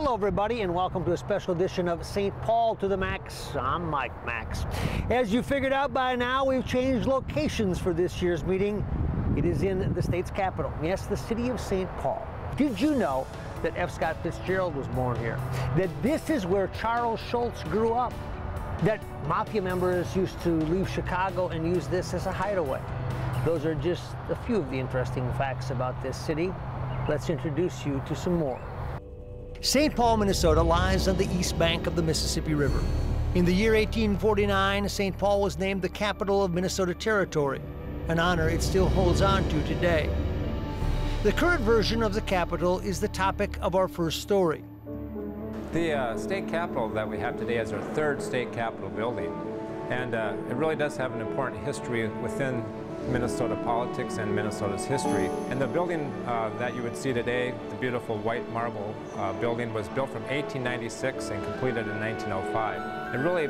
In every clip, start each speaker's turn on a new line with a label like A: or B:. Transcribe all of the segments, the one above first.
A: Hello everybody and welcome to a special edition of St. Paul to the Max. I'm Mike Max. As you figured out by now, we've changed locations for this year's meeting. It is in the state's capital. Yes, the city of St. Paul. Did you know that F. Scott Fitzgerald was born here? That this is where Charles Schultz grew up? That mafia members used to leave Chicago and use this as a hideaway? Those are just a few of the interesting facts about this city. Let's introduce you to some more. St. Paul, Minnesota lies on the east bank of the Mississippi River. In the year 1849, St. Paul was named the capital of Minnesota Territory, an honor it still holds on to today. The current version of the capital is the topic of our first story.
B: The state capitol that we have today is our third state capitol building, and it really does have an important history within Minnesota politics and Minnesota's history. And the building that you would see today, the beautiful white marble building, was built from 1896 and completed in 1905. And really,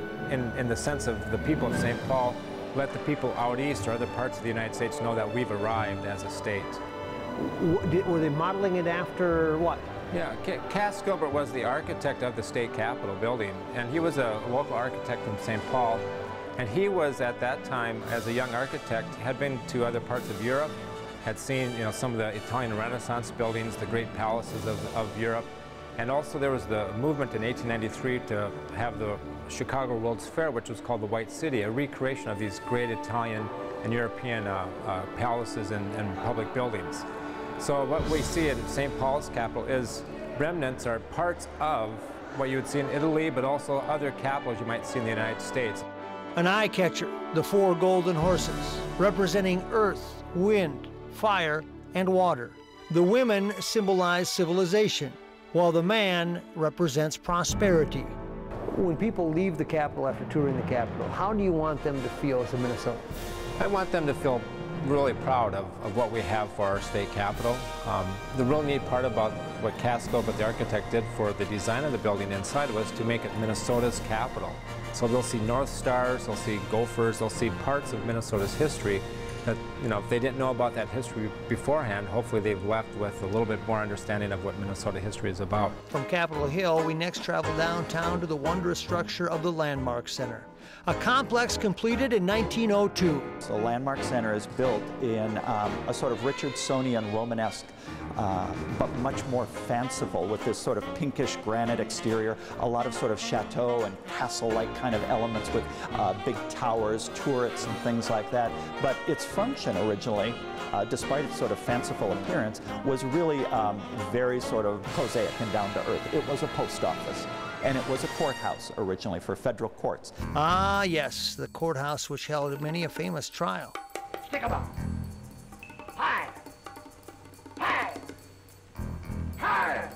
B: in the sense of the people of St. Paul, let the people out east or other parts of the United States know that we've arrived as a state.
A: Were they modeling it after what?
B: Yeah, Cass Gilbert was the architect of the state capitol building, and he was a local architect from St. Paul. And he was, at that time, as a young architect, had been to other parts of Europe, had seen, some of the Italian Renaissance buildings, the great palaces of Europe. And also there was the movement in 1893 to have the Chicago World's Fair, which was called the White City, a recreation of these great Italian and European palaces and public buildings. So what we see at St. Paul's capital is remnants or parts of what you would see in Italy, but also other capitals you might see in the United States.
A: An eye catcher, the four golden horses, representing earth, wind, fire, and water. The women symbolize civilization, while the man represents prosperity. When people leave the capital after touring the capital, how do you want them to feel as a Minnesotan?
B: I want them to feel really proud of what we have for our state capitol. The real neat part about what Cass Gilbert, the architect, did for the design of the building inside was to make it Minnesota's capital. So they'll see North Stars, they'll see Gophers, they'll see parts of Minnesota's history that, if they didn't know about that history beforehand, hopefully they've left with a little bit more understanding of what Minnesota history is about.
A: From Capitol Hill, we next travel downtown to the wondrous structure of the Landmark Center, a complex completed in 1902.
C: So the Landmark Center is built in a sort of Richardsonian Romanesque, but much more fanciful, with this sort of pinkish granite exterior, a lot of sort of chateau and castle-like kind of elements with big towers, turrets, and things like that. But its function originally, despite its sort of fanciful appearance, was really very sort of prosaic and down to earth. It was a post office. And it was a courthouse originally for federal courts.
A: Ah, yes, the courthouse which held many a famous trial. Stick 'em up. Hi. Hi. Hi.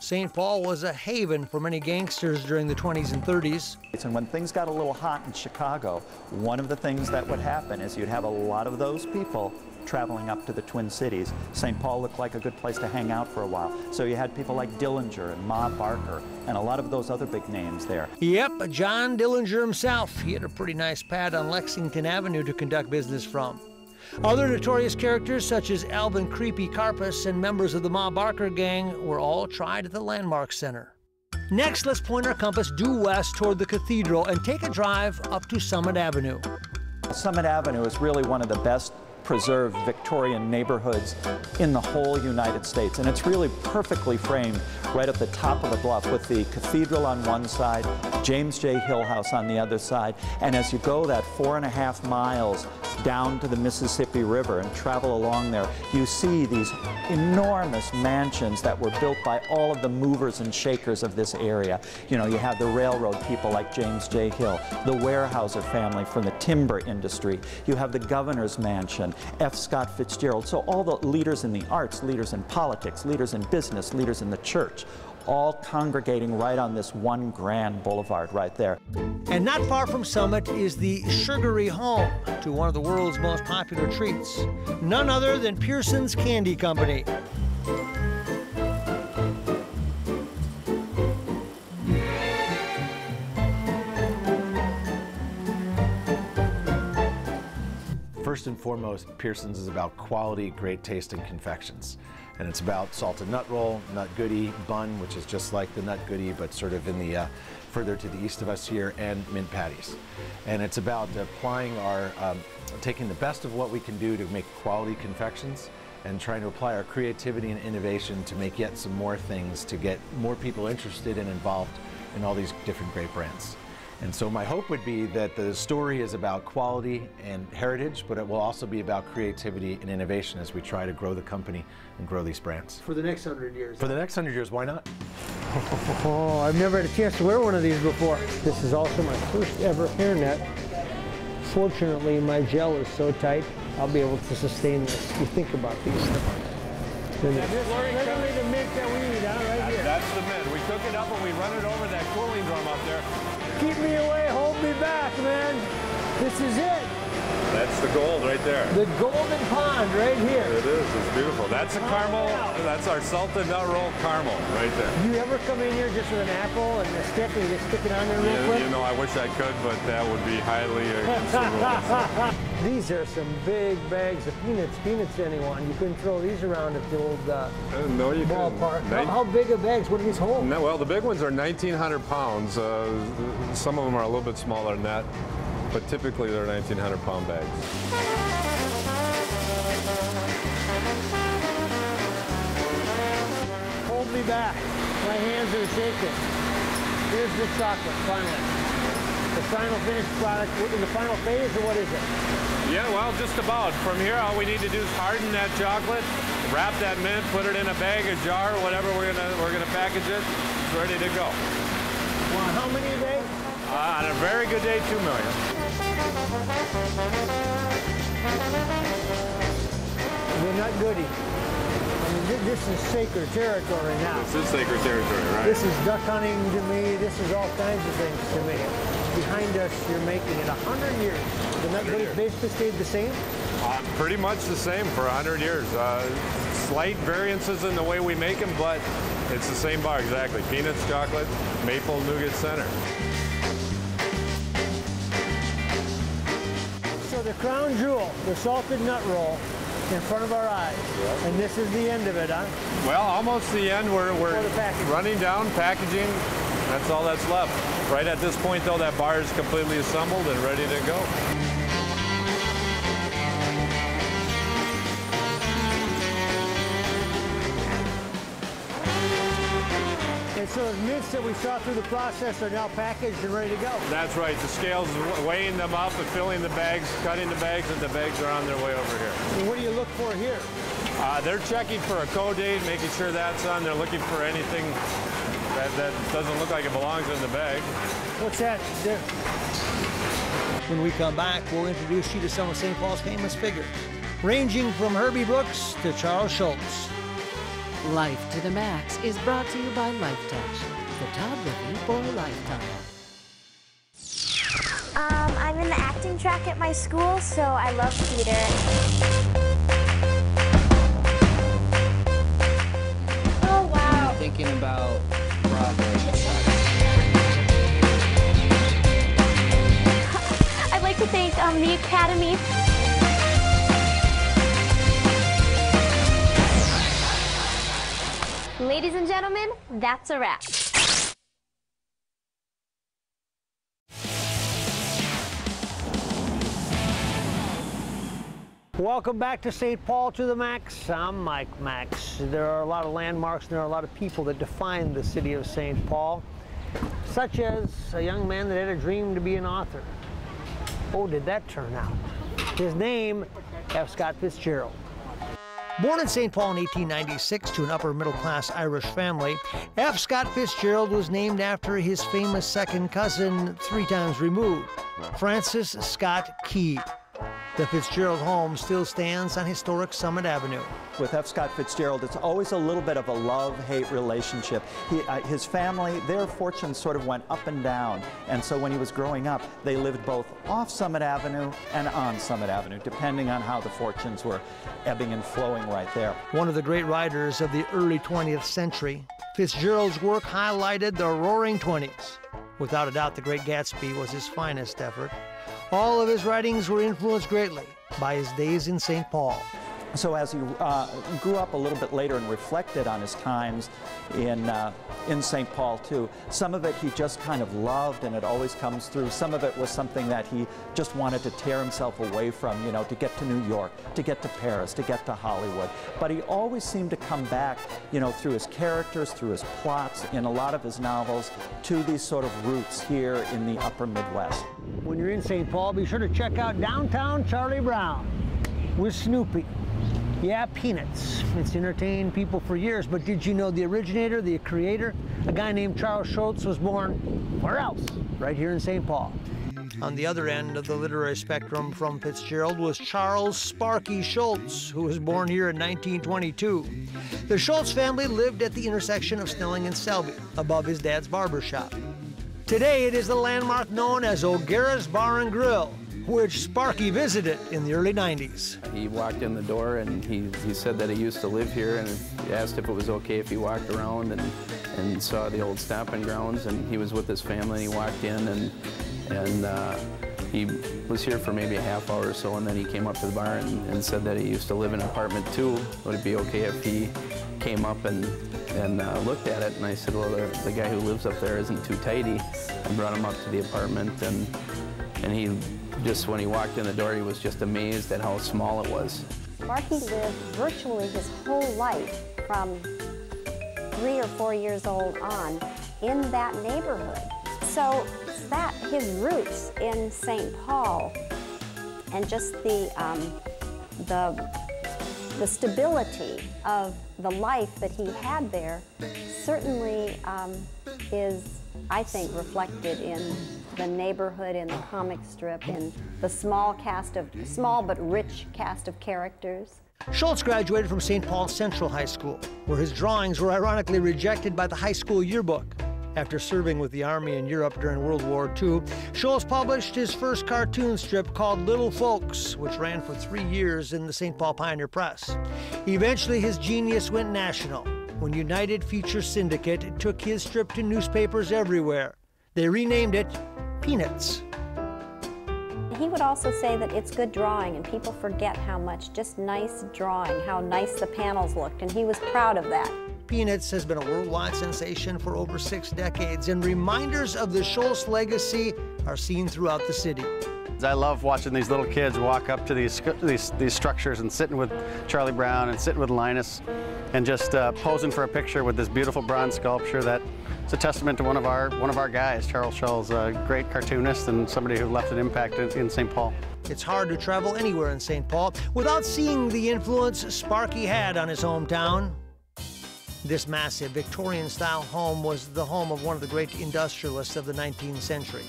A: St. Paul was a haven for many gangsters during the 20s and 30s.
C: And when things got a little hot in Chicago, one of the things that would happen is you'd have a lot of those people traveling up to the Twin Cities. St. Paul looked like a good place to hang out for a while. So you had people like Dillinger and Ma Barker and a lot of those other big names there.
A: Yep, John Dillinger himself. He had a pretty nice pad on Lexington Avenue to conduct business from. Other notorious characters such as Alvin Creepy Karpus and members of the Ma Barker gang were all tried at the Landmark Center. Next, let's point our compass due west toward the cathedral and take a drive up to Summit Avenue.
C: Summit Avenue is really one of the best preserved Victorian neighborhoods in the whole United States. And it's really perfectly framed right at the top of the bluff with the cathedral on one side, James J. Hill House on the other side. And as you go that 4.5 miles down to the Mississippi River and travel along there, you see these enormous mansions that were built by all of the movers and shakers of this area. You have the railroad people like James J. Hill, the Weyerhaeuser family from the timber industry. You have the governor's mansion, F. Scott Fitzgerald. So all the leaders in the arts, leaders in politics, leaders in business, leaders in the church, all congregating right on this one grand boulevard right there.
A: And not far from Summit is the sugary home to one of the world's most popular treats, none other than Pearson's Candy Company.
D: First and foremost, Pearson's is about quality, great tasting confections. And it's about salted nut roll, nut goodie, bun, which is just like the nut goodie, but sort of in the further to the east of us here, and mint patties. And it's about applying our, taking the best of what we can do to make quality confections and trying to apply our creativity and innovation to make yet some more things to get more people interested and involved in all these different great brands. And so my hope would be that the story is about quality and heritage, but it will also be about creativity and innovation as we try to grow the company and grow these brands.
A: For the next 100 years.
D: For the next 100 years, why not?
A: Oh, I've never had a chance to wear one of these before. This is also my first ever hairnet. Fortunately, my gel is so tight, I'll be able to sustain this. You think about these things. Literally the mint that we eat, huh? Right here.
E: That's the mint. We cook it up and we run it over that cooling drum up there.
A: Keep me away, hold me back, man. This is it.
E: That's the gold right there.
A: The golden pond right here.
E: It is. It's beautiful. That's a caramel. That's our salted nut roll caramel right there.
A: Do you ever come in here just with an apple and a stick and you just stick it on there real quick?
E: You know, I wish I could, but that would be highly considerable.
A: These are some big bags of peanuts. Peanuts to anyone. You couldn't throw these around at the old
E: no, you
A: ballpark.
E: couldn't.
A: How big are bags? What do these hold?
E: No, well, the big ones are 1,900 pounds. Some of them are a little bit smaller than that, but typically they're 1,900-pound bags.
A: Hold me back. My hands are shaking. Here's the chocolate, finally. The final finished product in the final phase, or what is it?
E: Yeah, well, just about. From here, all we need to do is harden that chocolate, wrap that mint, put it in a bag, a jar, whatever we're gonna package it. It's ready to go.
A: Well, how many a day?
E: On a very good day, 2 million.
A: They're not goody. I mean, this is sacred territory now.
E: This is sacred territory, right?
A: This is duck hunting to me. This is all kinds of things to me. Behind us, you're making it 100 years. The nut goody basically stayed the same?
E: Pretty much the same for 100 years. Slight variances in the way we make them, but it's the same bar, exactly. Peanuts, chocolate, maple, nougat center.
A: So the crown jewel, the salted nut roll, in front of our eyes.
E: Yep.
A: And this is the end of it, huh?
E: Well, almost the end. We're running down, packaging. That's all that's left. Right at this point, though, that bar is completely assembled and ready to go.
A: And so the mints that we saw through the process are now packaged and ready to go.
E: That's right. The scales weighing them up and filling the bags, cutting the bags, and the bags are on their way over here.
A: And what do you look for here?
E: They're checking for a code date, making sure that's on. They're looking for anything that doesn't look like it belongs in the bag.
A: What's that there? When we come back, we'll introduce you to some of St. Paul's famous figures, ranging from Herbie Brooks to Charles Schultz.
F: Life to the Max is brought to you by Lifetouch, photography for a lifetime.
G: I'm in the acting track at my school, so I love theater. Oh, wow.
H: I'm thinking about Broadway.
G: I'd like to thank the Academy. Ladies and gentlemen, that's a wrap.
A: Welcome back to St. Paul to the Max. I'm Mike Max. There are a lot of landmarks and there are a lot of people that define the city of St. Paul, such as a young man that had a dream to be an author. Oh, did that turn out? His name, F. Scott Fitzgerald. Born in St. Paul in 1896 to an upper-middle-class Irish family, F. Scott Fitzgerald was named after his famous second cousin 3 times removed, Francis Scott Key. The Fitzgerald home still stands on historic Summit Avenue.
C: With F. Scott Fitzgerald, it's always a little bit of a love-hate relationship. His family, their fortunes sort of went up and down, and so when he was growing up, they lived both off Summit Avenue and on Summit Avenue, depending on how the fortunes were ebbing and flowing right there.
A: One of the great writers of the early 20th century, Fitzgerald's work highlighted the Roaring Twenties. Without a doubt, The Great Gatsby was his finest effort. All of his writings were influenced greatly by his days in St. Paul.
C: So as he grew up a little bit later and reflected on his times in St. Paul too, some of it he just kind of loved and it always comes through. Some of it was something that he just wanted to tear himself away from, you know, to get to New York, to get to Paris, to get to Hollywood. But he always seemed to come back, you know, through his characters, through his plots, in a lot of his novels, to these sort of roots here in the upper Midwest.
A: When you're in St. Paul, be sure to check out Downtown Charlie Brown with Snoopy. Yeah, Peanuts. It's entertained people for years, but did you know the originator, the creator, a guy named Charles Schulz, was born where else? Right here in St. Paul. On the other end of the literary spectrum from Fitzgerald was Charles Sparky Schulz, who was born here in 1922. The Schulz family lived at the intersection of Snelling and Selby, above his dad's barber shop. Today, it is the landmark known as O'Gara's Bar and Grill, which Sparky visited in the early 90s.
H: He walked in the door and he said that he used to live here, and he asked if it was okay if he walked around and saw the old stomping grounds, and he was with his family and he walked in and he was here for maybe a half hour or so, and then he came up to the bar and said that he used to live in apartment 2. Would it be okay if he came up and looked at it? And I said, well, the guy who lives up there isn't too tidy. I brought him up to the apartment, and he just, when he walked in the door, he was just amazed at how small it was.
I: Sparky lived virtually his whole life from 3 or 4 years old on in that neighborhood. So that his roots in St. Paul and just the stability of the life that he had there certainly is, I think, reflected in the neighborhood, in the comic strip, in the small but rich cast of characters.
A: Schulz graduated from St. Paul Central High School, where his drawings were ironically rejected by the high school yearbook. After serving with the Army in Europe during World War II, Schulz published his first cartoon strip called Little Folks, which ran for 3 years in the St. Paul Pioneer Press. Eventually, his genius went national when United Feature Syndicate took his strip to newspapers everywhere. They renamed it Peanuts.
I: He would also say that it's good drawing, and people forget how much just nice drawing, how nice the panels looked, and he was proud of that.
A: Peanuts has been a worldwide sensation for over 6 decades, and reminders of the Schulz legacy are seen throughout the city.
J: I love watching these little kids walk up to these structures and sitting with Charlie Brown and sitting with Linus and just posing for a picture with this beautiful bronze sculpture that it's a testament to one of our guys, Charles Schulz, a great cartoonist and somebody who left an impact in St. Paul.
A: It's hard to travel anywhere in St. Paul without seeing the influence Sparky had on his hometown. This massive Victorian-style home was the home of one of the great industrialists of the 19th century.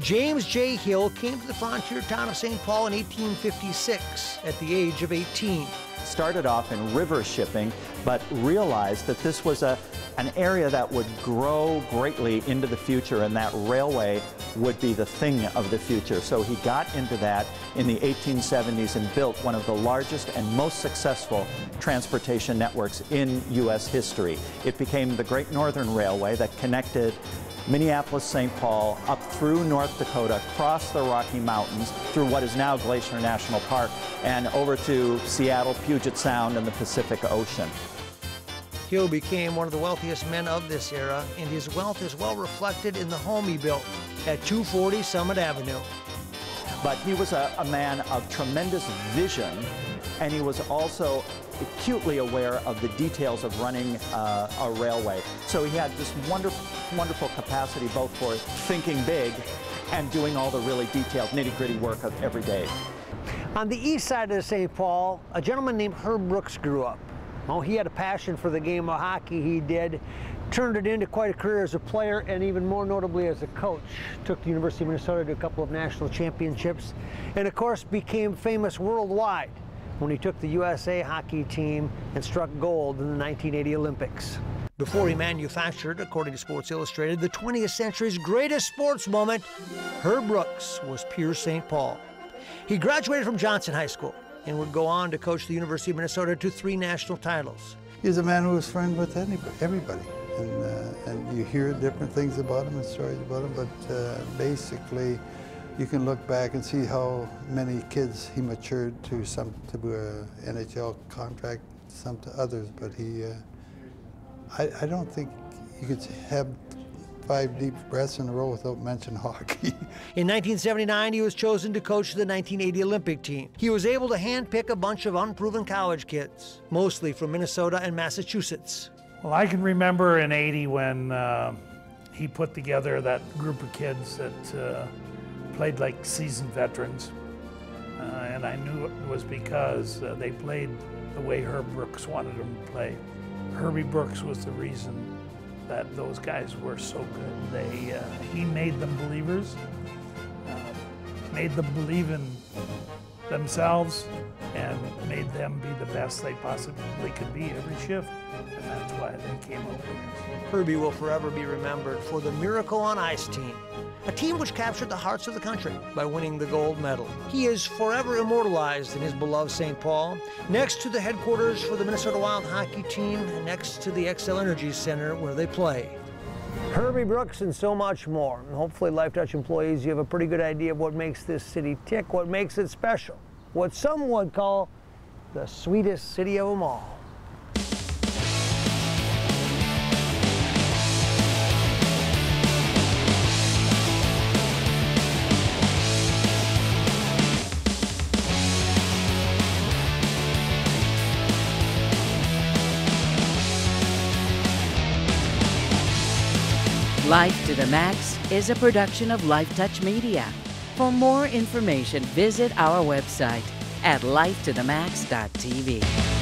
A: James J. Hill came to the frontier town of St. Paul in 1856 at the age of 18.
C: Started off in river shipping, but realized that this was an area that would grow greatly into the future, and that railway would be the thing of the future. So he got into that in the 1870s and built one of the largest and most successful transportation networks in U.S. history. It became the Great Northern Railway that connected Minneapolis, St. Paul, up through North Dakota, across the Rocky Mountains, through what is now Glacier National Park, and over to Seattle, Puget Sound, and the Pacific Ocean.
A: Hill became one of the wealthiest men of this era, and his wealth is well reflected in the home he built at 240 Summit Avenue.
C: But he was a man of tremendous vision, and he was also acutely aware of the details of running a railway. So he had this wonderful capacity both for thinking big and doing all the really detailed nitty-gritty work of every day.
A: On the east side of St. Paul, a gentleman named Herb Brooks grew up. Oh, he had a passion for the game of hockey. He turned it into quite a career as a player, and even more notably as a coach. Took the University of Minnesota to a couple of national championships, and of course became famous worldwide when he took the USA hockey team and struck gold in the 1980 Olympics. Before he manufactured, according to Sports Illustrated, the 20th century's greatest sports moment, Herb Brooks was pure St. Paul. He graduated from Johnson High School and would go on to coach the University of Minnesota to 3 national titles.
K: He was a man who was friends with everybody, and you hear different things about him and stories about him, but basically you can look back and see how many kids he matured to, some to an NHL contract, some to others, but I don't think you could have 5 deep breaths in a row without mentioning hockey.
A: In 1979, he was chosen to coach the 1980 Olympic team. He was able to handpick a bunch of unproven college kids, mostly from Minnesota and Massachusetts.
L: Well, I can remember in '80 when he put together that group of kids that played like seasoned veterans. And I knew it was because they played the way Herb Brooks wanted them to play. Herbie Brooks was the reason that those guys were so good. He made them believers, made them believe in themselves, and made them be the best they possibly could be every shift. And that's why they came up winners.
A: Herbie will forever be remembered for the Miracle on Ice team, a team which captured the hearts of the country by winning the gold medal. He is forever immortalized in his beloved St. Paul, next to the headquarters for the Minnesota Wild hockey team, and next to the Xcel Energy Center where they play. Herbie Brooks and so much more. And hopefully, Lifetouch employees, you have a pretty good idea of what makes this city tick, what makes it special, what some would call the sweetest city of them all.
F: Life to the Max is a production of Lifetouch Media. For more information, visit our website at lifetothemax.tv.